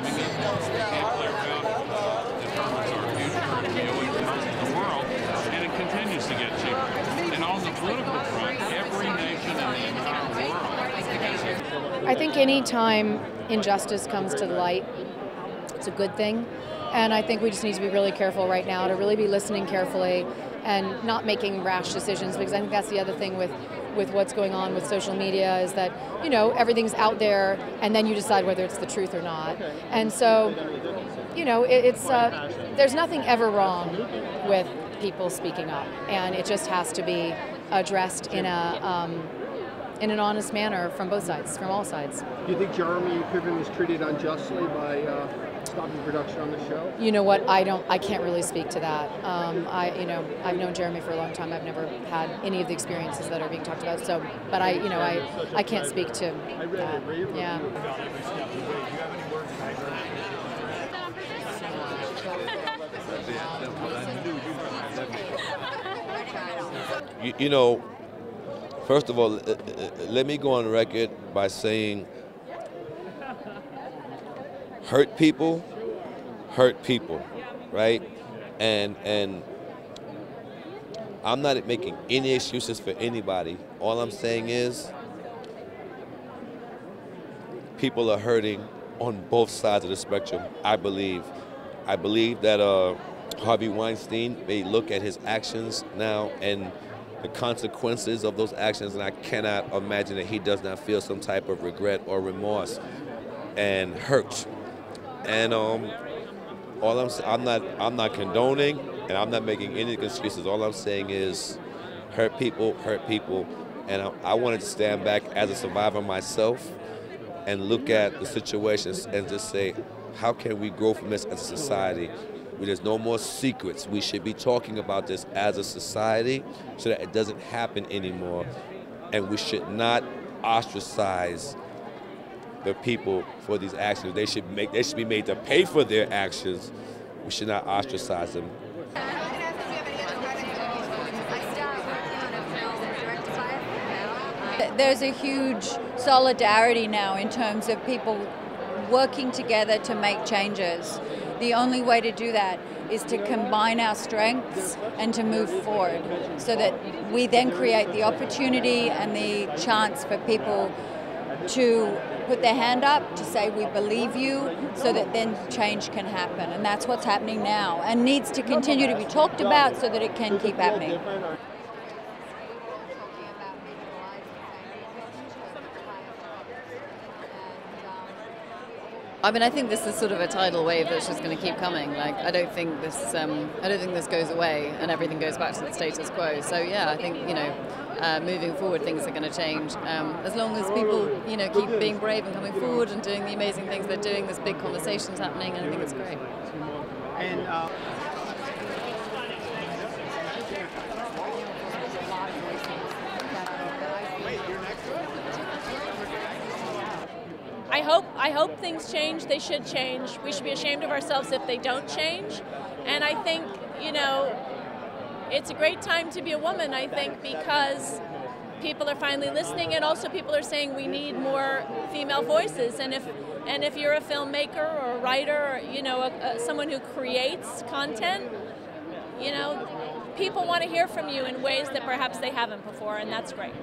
because the nuclear power determines our future, and we owe it to the world, and it continues to get cheaper. And on the political front, every nation in the entire world. I think any time injustice comes to the light, it's a good thing. And I think we just need to be really careful right now, to really be listening carefully and not making rash decisions, because I think that's the other thing with what's going on with social media is that, you know, everything's out there and then you decide whether it's the truth or not. And so, you know, there's nothing ever wrong with people speaking up, and it just has to be addressed in an honest manner from both sides, from all sides. Do you think Jeremy Piven was treated unjustly by stopping production on the show? You know what? I can't really speak to that. I've known Jeremy for a long time. I've never had any of the experiences that are being talked about. So, but I can't speak to that. Yeah. You know, first of all, let me go on record by saying hurt people, right? And I'm not making any excuses for anybody. All I'm saying is people are hurting on both sides of the spectrum, I believe. I believe that Harvey Weinstein may look at his actions now and the consequences of those actions, and I cannot imagine that he does not feel some type of regret or remorse and hurt. And I'm not condoning, and I'm not making any excuses. All I'm saying is hurt people, and I wanted to stand back as a survivor myself and look at the situations and just say, how can we grow from this as a society? There's no more secrets. We should be talking about this as a society so that it doesn't happen anymore. And we should not ostracize the people for these actions. They should be made to pay for their actions. We should not ostracize them. There's a huge solidarity now in terms of people working together to make changes. The only way to do that is to combine our strengths and to move forward so that we then create the opportunity and the chance for people to put their hand up, to say we believe you, so that then change can happen. And that's what's happening now and needs to continue to be talked about so that it can keep happening. I mean, I think this is sort of a tidal wave that's just going to keep coming. Like, I don't think this goes away and everything goes back to the status quo. So yeah, I think, you know, moving forward, things are going to change. As long as people, you know, keep being brave and coming forward and doing the amazing things they're doing, there's big conversations happening, and I think it's great. And I hope things change. They should change. We should be ashamed of ourselves if they don't change. And I think, you know, it's a great time to be a woman, I think, because people are finally listening, and also people are saying we need more female voices. And if you're a filmmaker or a writer, or, you know, someone who creates content, you know, people want to hear from you in ways that perhaps they haven't before, and that's great.